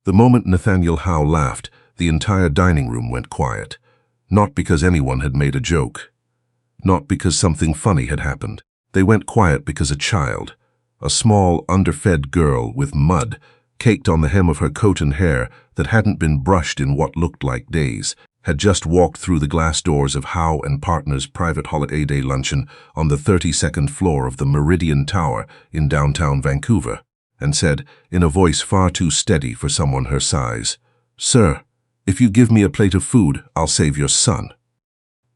The moment Nathaniel Howe laughed, the entire dining room went quiet. Not because anyone had made a joke. Not because something funny had happened. They went quiet because a child, a small, underfed girl with mud caked on the hem of her coat and hair that hadn't been brushed in what looked like days, had just walked through the glass doors of Howe and Partners' private holiday day luncheon on the 32nd floor of the Meridian Tower in downtown Vancouver, and said, in a voice far too steady for someone her size, "Sir, if you give me a plate of food, I'll save your son."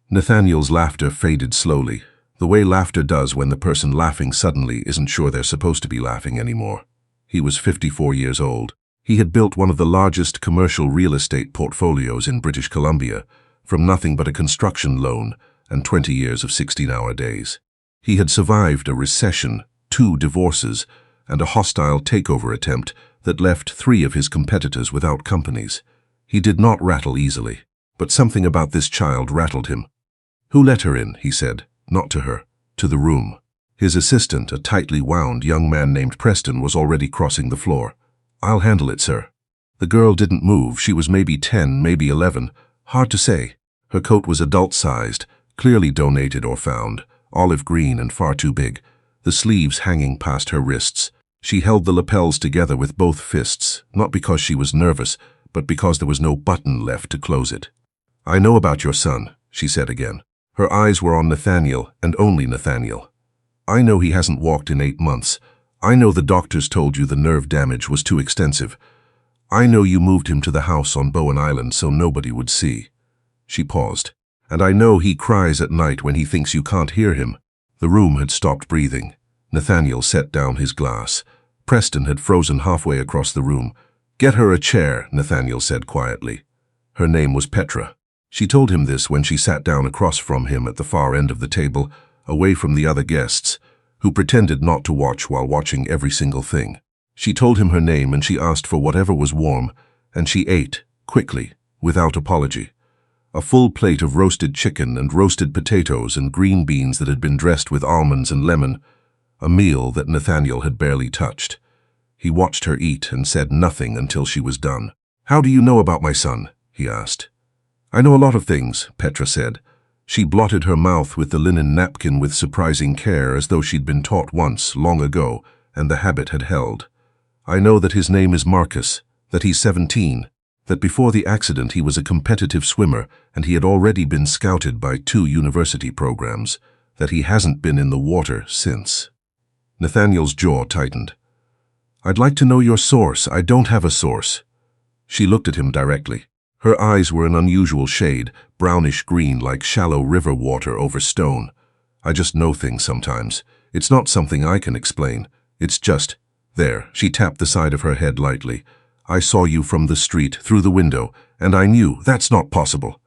Nathaniel's laughter faded slowly, the way laughter does when the person laughing suddenly isn't sure they're supposed to be laughing anymore. He was 54 years old. He had built one of the largest commercial real estate portfolios in British Columbia, from nothing but a construction loan and 20 years of 16-hour days. He had survived a recession, 2 divorces, and a hostile takeover attempt that left 3 of his competitors without companies. He did not rattle easily, but something about this child rattled him. "Who let her in?" he said, not to her, to the room. His assistant, a tightly wound young man named Preston, was already crossing the floor. "I'll handle it, sir." The girl didn't move. She was maybe 10, maybe 11. Hard to say. Her coat was adult-sized, clearly donated or found, olive green and far too big, the sleeves hanging past her wrists. She held the lapels together with both fists, not because she was nervous, but because there was no button left to close it. "I know about your son," she said again. Her eyes were on Nathaniel, and only Nathaniel. "I know he hasn't walked in 8 months. I know the doctors told you the nerve damage was too extensive. I know you moved him to the house on Bowen Island so nobody would see." She paused. "And I know he cries at night when he thinks you can't hear him." The room had stopped breathing. Nathaniel set down his glass. Preston had frozen halfway across the room. "Get her a chair," Nathaniel said quietly. Her name was Petra. She told him this when she sat down across from him at the far end of the table, away from the other guests, who pretended not to watch while watching every single thing. She told him her name and she asked for whatever was warm, and she ate, quickly, without apology. A full plate of roasted chicken and roasted potatoes and green beans that had been dressed with almonds and lemon, a meal that Nathaniel had barely touched. He watched her eat and said nothing until she was done. "How do you know about my son?" he asked. "I know a lot of things," Petra said. She blotted her mouth with the linen napkin with surprising care, as though she'd been taught once, long ago, and the habit had held. "I know that his name is Marcus, that he's 17, that before the accident he was a competitive swimmer and he had already been scouted by 2 university programs, that he hasn't been in the water since." Nathaniel's jaw tightened. "I'd like to know your source." "I don't have a source." She looked at him directly. Her eyes were an unusual shade, brownish-green like shallow river water over stone. "I just know things sometimes. It's not something I can explain. It's just, there." She tapped the side of her head lightly. "I saw you from the street, through the window, and I knew that's not possible."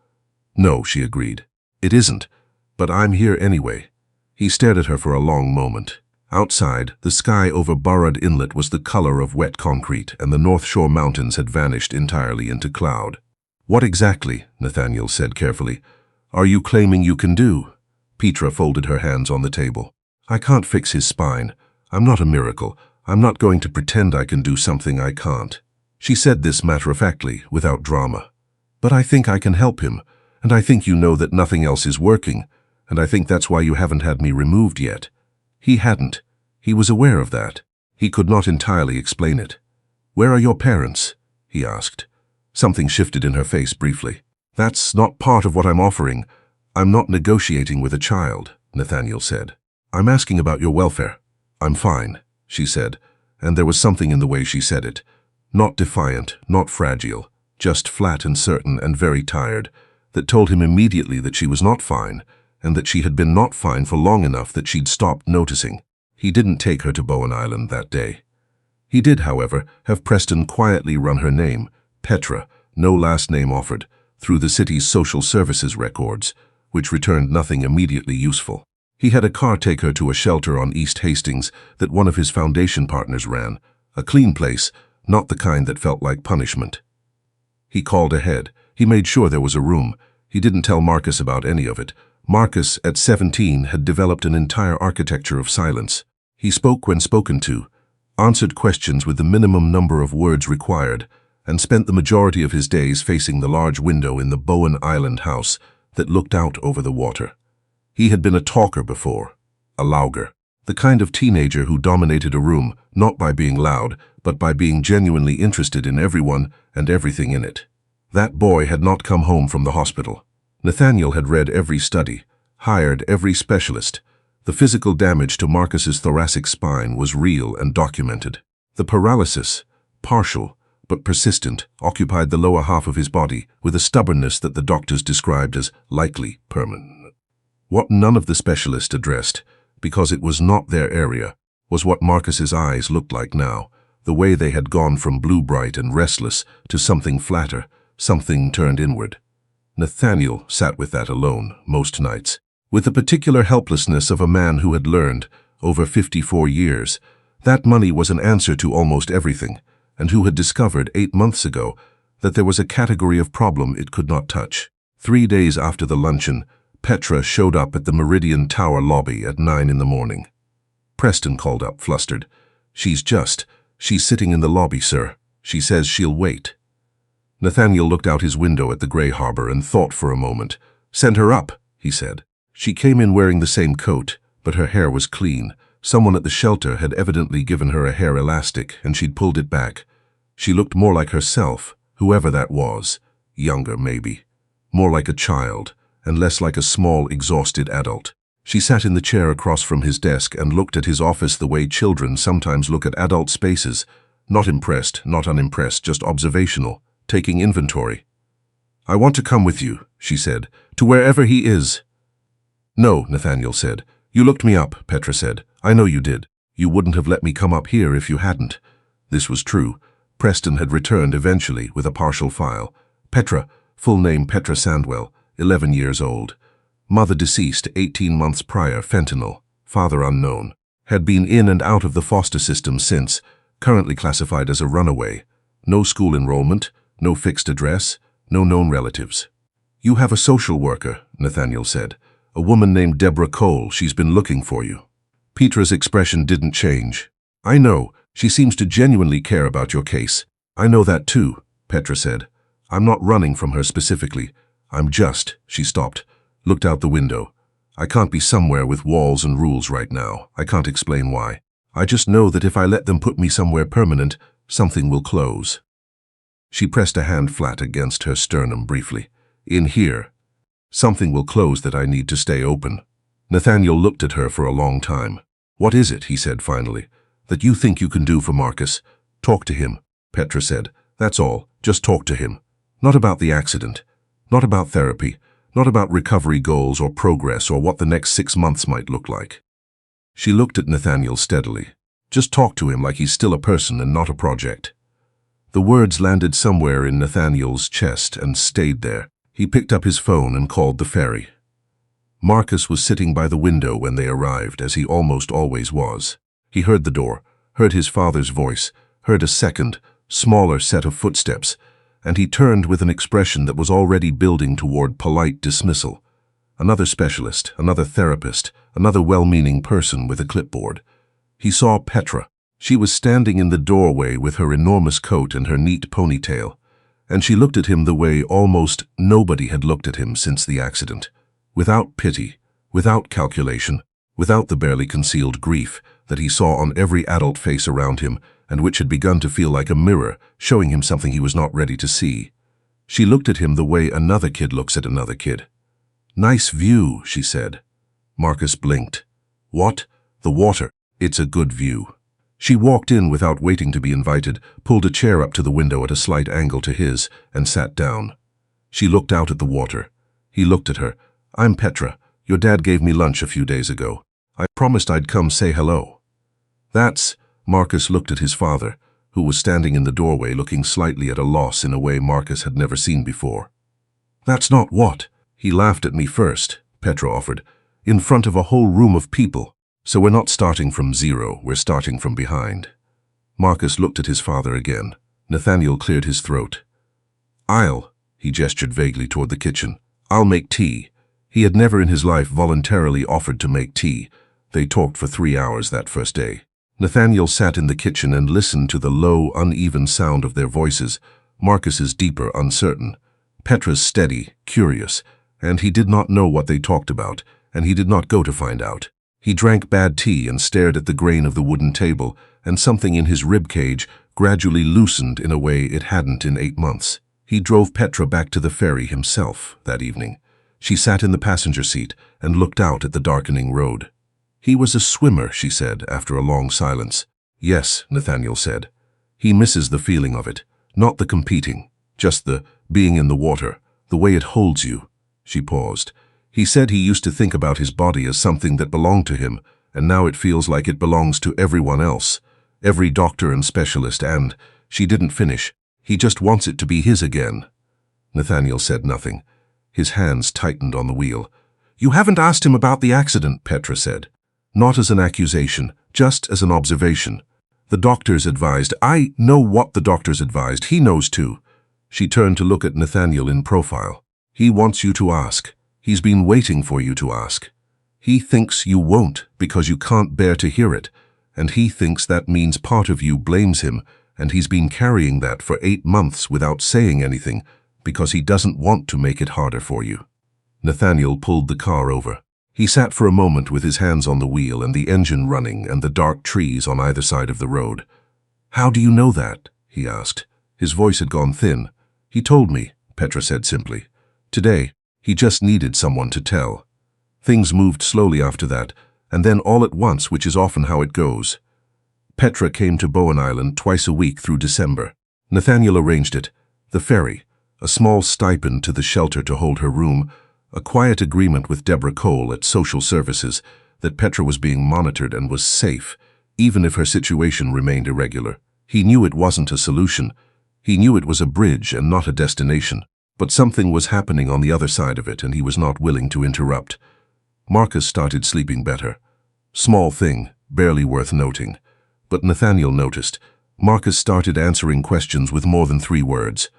"No," she agreed. "It isn't. But I'm here anyway." He stared at her for a long moment. Outside, the sky over Burrard Inlet was the color of wet concrete, and the North Shore Mountains had vanished entirely into cloud. "What exactly," Nathaniel said carefully, "are you claiming you can do?" Petra folded her hands on the table. "I can't fix his spine. I'm not a miracle. I'm not going to pretend I can do something I can't." She said this matter-of-factly, without drama. "But I think I can help him, and I think you know that nothing else is working, and I think that's why you haven't had me removed yet." He hadn't. He was aware of that. He could not entirely explain it. "Where are your parents?" he asked. Something shifted in her face briefly. "That's not part of what I'm offering. I'm not negotiating with a child," Nathaniel said. "I'm asking about your welfare." "I'm fine," she said, and there was something in the way she said it. Not defiant, not fragile, just flat and certain and very tired, that told him immediately that she was not fine, and that she had been not fine for long enough that she'd stopped noticing. He didn't take her to Bowen Island that day. He did, however, have Preston quietly run her name, Petra, no last name offered, through the city's social services records, which returned nothing immediately useful. He had a car take her to a shelter on East Hastings that one of his foundation partners ran, a clean place, not the kind that felt like punishment. He called ahead. He made sure there was a room. He didn't tell Marcus about any of it. Marcus, at 17, had developed an entire architecture of silence. He spoke when spoken to, answered questions with the minimum number of words required, and spent the majority of his days facing the large window in the Bowen Island house that looked out over the water. He had been a talker before, a louger, the kind of teenager who dominated a room not by being loud, but by being genuinely interested in everyone and everything in it. That boy had not come home from the hospital. Nathaniel had read every study, hired every specialist. The physical damage to Marcus's thoracic spine was real and documented. The paralysis, partial but persistent, occupied the lower half of his body with a stubbornness that the doctors described as likely permanent. What none of the specialists addressed, because it was not their area, was what Marcus's eyes looked like now, the way they had gone from blue-bright and restless to something flatter, something turned inward. Nathaniel sat with that alone most nights, with the particular helplessness of a man who had learned, over 54 years, that money was an answer to almost everything, and who had discovered 8 months ago that there was a category of problem it could not touch. 3 days after the luncheon, Petra showed up at the Meridian Tower lobby at 9 in the morning. Preston called up, flustered. She's sitting in the lobby, sir. She says she'll wait." Nathaniel looked out his window at the grey harbor and thought for a moment. "Send her up," he said. She came in wearing the same coat, but her hair was clean. Someone at the shelter had evidently given her a hair elastic, and she'd pulled it back. She looked more like herself, whoever that was. Younger, maybe. More like a child, and less like a small, exhausted adult. She sat in the chair across from his desk and looked at his office the way children sometimes look at adult spaces. Not impressed, not unimpressed, just observational, taking inventory. "I want to come with you," she said, "to wherever he is." "No," Nathaniel said. "You looked me up," Petra said. "I know you did. You wouldn't have let me come up here if you hadn't." This was true. Preston had returned eventually with a partial file. Petra, full name Petra Sandwell, 11 years old. Mother deceased 18 months prior, fentanyl. Father unknown. Had been in and out of the foster system since, currently classified as a runaway. No school enrollment, no fixed address, no known relatives. "You have a social worker," Nathaniel said. "A woman named Deborah Cole. She's been looking for you." Petra's expression didn't change. "I know. She seems to genuinely care about your case." "I know that too," Petra said. "I'm not running from her specifically. I'm just—" She stopped, looked out the window. "I can't be somewhere with walls and rules right now. I can't explain why. I just know that if I let them put me somewhere permanent, something will close." She pressed a hand flat against her sternum briefly. "In here. Something will close that I need to stay open." Nathaniel looked at her for a long time. "What is it," he said finally, "that you think you can do for Marcus?" "Talk to him," Petra said. "That's all. Just talk to him. Not about the accident. Not about therapy. Not about recovery goals or progress or what the next 6 months might look like." She looked at Nathaniel steadily. "Just talk to him like he's still a person and not a project." The words landed somewhere in Nathaniel's chest and stayed there. He picked up his phone and called the ferry. Marcus was sitting by the window when they arrived, as he almost always was. He heard the door, heard his father's voice, heard a second, smaller set of footsteps, and he turned with an expression that was already building toward polite dismissal. Another specialist, another therapist, another well-meaning person with a clipboard. He saw Petra. She was standing in the doorway with her enormous coat and her neat ponytail, and she looked at him the way almost nobody had looked at him since the accident. Without pity, without calculation, without the barely concealed grief that he saw on every adult face around him and which had begun to feel like a mirror, showing him something he was not ready to see. She looked at him the way another kid looks at another kid. "Nice view," she said. Marcus blinked. "What?" "The water. It's a good view." She walked in without waiting to be invited, pulled a chair up to the window at a slight angle to his, and sat down. She looked out at the water. He looked at her. "I'm Petra. Your dad gave me lunch a few days ago. I promised I'd come say hello." "That's—" Marcus looked at his father, who was standing in the doorway looking slightly at a loss in a way Marcus had never seen before. "That's not what." "He laughed at me first," Petra offered, "in front of a whole room of people. So we're not starting from zero, we're starting from behind." Marcus looked at his father again. Nathaniel cleared his throat. He gestured vaguely toward the kitchen. "I'll make tea." He had never in his life voluntarily offered to make tea. They talked for 3 hours that first day. Nathaniel sat in the kitchen and listened to the low, uneven sound of their voices, Marcus's deeper, uncertain. Petra's steady, curious, and he did not know what they talked about, and he did not go to find out. He drank bad tea and stared at the grain of the wooden table, and something in his rib cage gradually loosened in a way it hadn't in 8 months. He drove Petra back to the ferry himself that evening. She sat in the passenger seat and looked out at the darkening road. "He was a swimmer," she said, after a long silence. "Yes," Nathaniel said. "He misses the feeling of it, not the competing, just the being in the water, the way it holds you." She paused. "He said he used to think about his body as something that belonged to him, and now it feels like it belongs to everyone else, every doctor and specialist, and," she didn't finish, "he just wants it to be his again." Nathaniel said nothing. His hands tightened on the wheel. "You haven't asked him about the accident," Petra said. "Not as an accusation, just as an observation. The doctors advised." "I know what the doctors advised. He knows too." She turned to look at Nathaniel in profile. "He wants you to ask. He's been waiting for you to ask. He thinks you won't because you can't bear to hear it, and he thinks that means part of you blames him, and he's been carrying that for 8 months without saying anything because he doesn't want to make it harder for you." Nathaniel pulled the car over. He sat for a moment with his hands on the wheel and the engine running and the dark trees on either side of the road. "How do you know that?" he asked. His voice had gone thin. "He told me," Petra said simply. "Today, he just needed someone to tell." Things moved slowly after that, and then all at once, which is often how it goes. Petra came to Bowen Island twice a week through December. Nathaniel arranged it. The ferry, a small stipend to the shelter to hold her room, a quiet agreement with Deborah Cole at Social Services that Petra was being monitored and was safe, even if her situation remained irregular. He knew it wasn't a solution. He knew it was a bridge and not a destination. But something was happening on the other side of it, and he was not willing to interrupt. Marcus started sleeping better. Small thing, barely worth noting. But Nathaniel noticed. Marcus started answering questions with more than 3 words.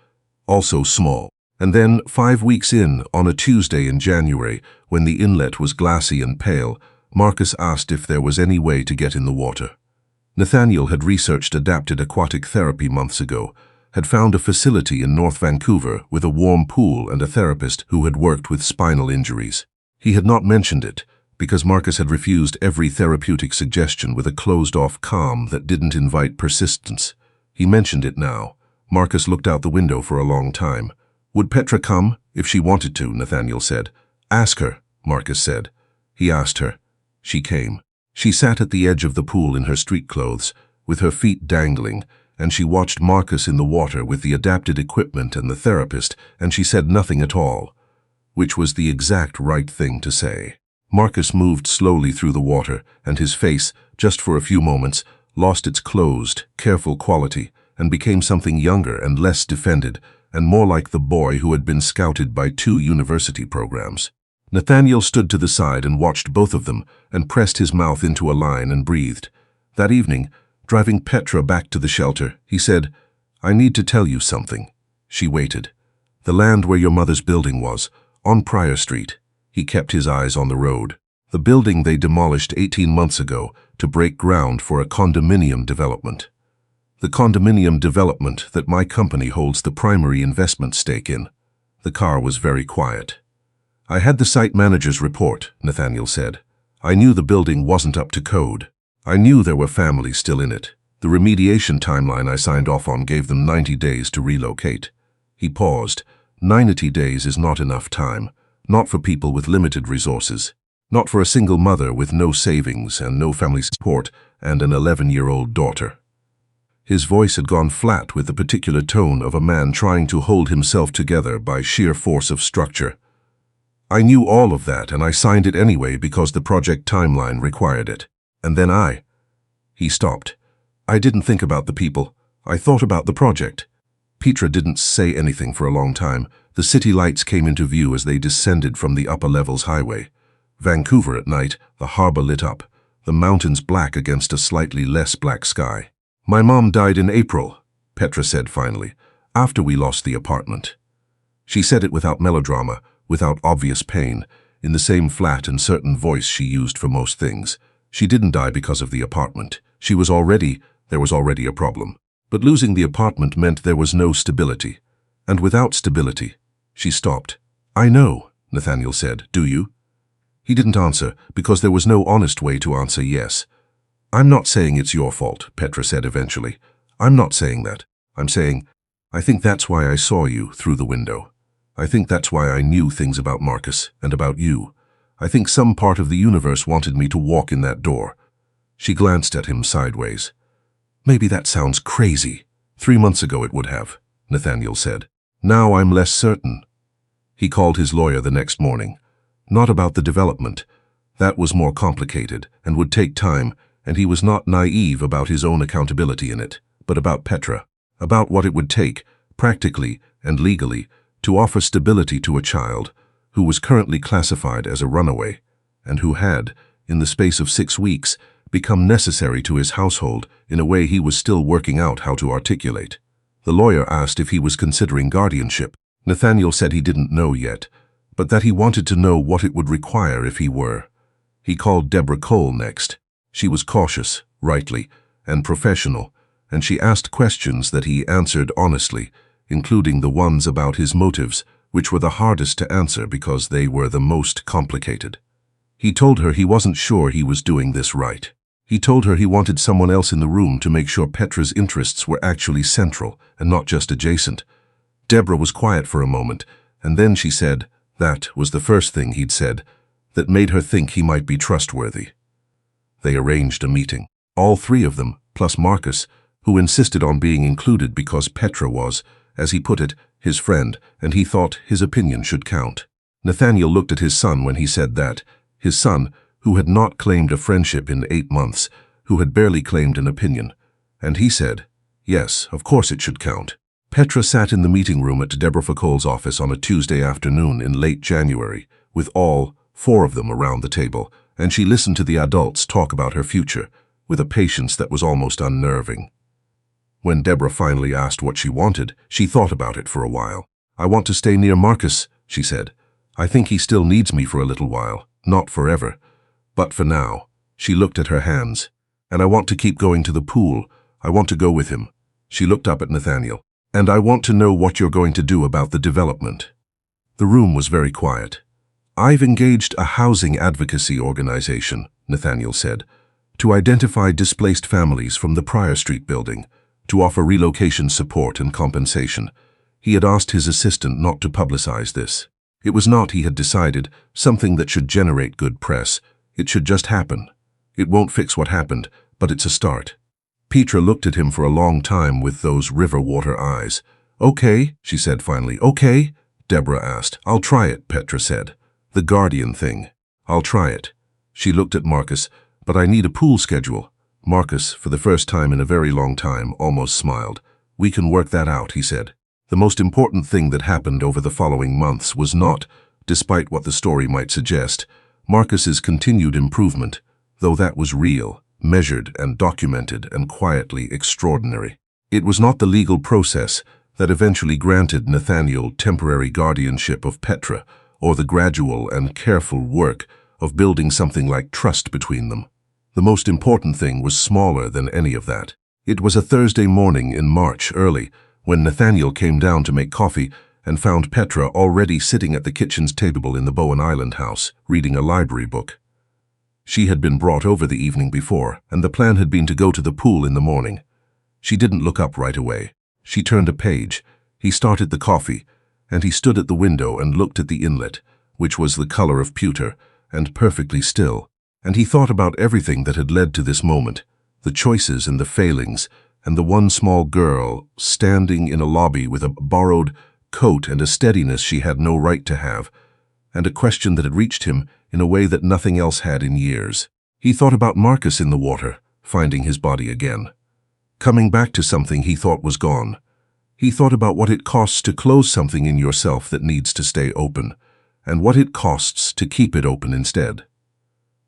Also small. And then, 5 weeks in, on a Tuesday in January, when the inlet was glassy and pale, Marcus asked if there was any way to get in the water. Nathaniel had researched adapted aquatic therapy months ago, had found a facility in North Vancouver with a warm pool and a therapist who had worked with spinal injuries. He had not mentioned it, because Marcus had refused every therapeutic suggestion with a closed-off calm that didn't invite persistence. He mentioned it now. Marcus looked out the window for a long time. "Would Petra come, if she wanted to?" Nathaniel said. "Ask her," Marcus said. He asked her. She came. She sat at the edge of the pool in her street clothes, with her feet dangling, and she watched Marcus in the water with the adapted equipment and the therapist, and she said nothing at all, which was the exact right thing to say. Marcus moved slowly through the water, and his face, just for a few moments, lost its closed, careful quality, and became something younger and less defended, and more like the boy who had been scouted by 2 university programs. Nathaniel stood to the side and watched both of them, and pressed his mouth into a line and breathed. That evening, driving Petra back to the shelter, he said, "I need to tell you something." She waited. "The land where your mother's building was, on Pryor Street." He kept his eyes on the road. "The building they demolished 18 months ago to break ground for a condominium development. The condominium development that my company holds the primary investment stake in." The car was very quiet. "I had the site manager's report," Nathaniel said. "I knew the building wasn't up to code. I knew there were families still in it. The remediation timeline I signed off on gave them 90 days to relocate." He paused. 90 days is not enough time. Not for people with limited resources. Not for a single mother with no savings and no family support and an 11-year-old daughter. His voice had gone flat with the particular tone of a man trying to hold himself together by sheer force of structure. "I knew all of that, and I signed it anyway because the project timeline required it. And then He stopped. "I didn't think about the people. I thought about the project." Petra didn't say anything for a long time. The city lights came into view as they descended from the upper levels highway. Vancouver at night, the harbor lit up, the mountains black against a slightly less black sky. "My mom died in April," Petra said finally, "after we lost the apartment." She said it without melodrama, without obvious pain, in the same flat and certain voice she used for most things. She didn't die because of the apartment. There was already a problem. But losing the apartment meant there was no stability. And without stability, she stopped. "I know," Nathaniel said. "Do you?" He didn't answer, because there was no honest way to answer yes. "I'm not saying it's your fault," Petra said eventually. "I'm not saying that. I'm saying, I think that's why I saw you through the window. I think that's why I knew things about Marcus and about you. I think some part of the universe wanted me to walk in that door." She glanced at him sideways. "Maybe that sounds crazy. 3 months ago it would have," Nathaniel said. "Now I'm less certain." He called his lawyer the next morning. Not about the development. That was more complicated and would take time, and he was not naive about his own accountability in it, but about Petra, about what it would take, practically and legally, to offer stability to a child who was currently classified as a runaway, and who had, in the space of 6 weeks, become necessary to his household in a way he was still working out how to articulate. The lawyer asked if he was considering guardianship. Nathaniel said he didn't know yet, but that he wanted to know what it would require if he were. He called Deborah Cole next. She was cautious, rightly, and professional, and she asked questions that he answered honestly, including the ones about his motives, which were the hardest to answer because they were the most complicated. He told her he wasn't sure he was doing this right. He told her he wanted someone else in the room to make sure Petra's interests were actually central and not just adjacent. Deborah was quiet for a moment, and then she said, that was the first thing he'd said, that made her think he might be trustworthy. They arranged a meeting. All 3 of them, plus Marcus, who insisted on being included because Petra was, as he put it, his friend, and he thought his opinion should count. Nathaniel looked at his son when he said that, his son, who had not claimed a friendship in 8 months, who had barely claimed an opinion. And he said, yes, of course it should count. Petra sat in the meeting room at Deborah Cole's office on a Tuesday afternoon in late January, with all 4 of them around the table, and she listened to the adults talk about her future, with a patience that was almost unnerving. When Deborah finally asked what she wanted, she thought about it for a while. "I want to stay near Marcus," she said. "I think he still needs me for a little while, not forever. But for now," she looked at her hands, "and I want to keep going to the pool. I want to go with him." She looked up at Nathaniel. "And I want to know what you're going to do about the development." The room was very quiet. "I've engaged a housing advocacy organization," Nathaniel said, "to identify displaced families from the Pryor Street building, to offer relocation support and compensation." He had asked his assistant not to publicize this. It was not, he had decided, something that should generate good press. It should just happen. It won't fix what happened, but it's a start. Petra looked at him for a long time with those river water eyes. "Okay," she said finally. "Okay?" Deborah asked. "I'll try it," Petra said. "The guardian thing. I'll try it." She looked at Marcus. "But I need a pool schedule." Marcus, for the first time in a very long time, almost smiled. "We can work that out," he said. The most important thing that happened over the following months was not, despite what the story might suggest, Marcus's continued improvement, though that was real, measured and documented and quietly extraordinary. It was not the legal process that eventually granted Nathaniel temporary guardianship of Petra, or the gradual and careful work of building something like trust between them. The most important thing was smaller than any of that. It was a Thursday morning in March early, when Nathaniel came down to make coffee and found Petra already sitting at the kitchen's table in the Bowen Island house, reading a library book. She had been brought over the evening before, and the plan had been to go to the pool in the morning. She didn't look up right away. She turned a page. He started the coffee, and he stood at the window and looked at the inlet, which was the color of pewter, and perfectly still. And he thought about everything that had led to this moment, the choices and the failings, and the one small girl standing in a lobby with a borrowed coat and a steadiness she had no right to have, and a question that had reached him in a way that nothing else had in years. He thought about Marcus in the water, finding his body again, coming back to something he thought was gone. He thought about what it costs to close something in yourself that needs to stay open, and what it costs to keep it open instead.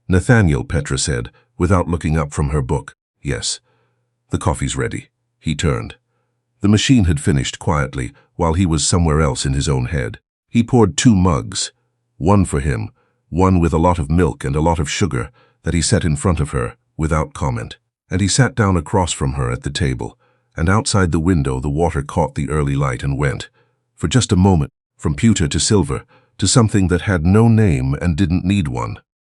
"Nathaniel," Petra said, without looking up from her book. "Yes." "The coffee's ready." He turned. The machine had finished quietly, while he was somewhere else in his own head. He poured 2 mugs, one for him, one with a lot of milk and a lot of sugar, that he set in front of her, without comment. And he sat down across from her at the table, and outside the window the water caught the early light and went, for just a moment, from pewter to silver, to something that had no name and didn't need one.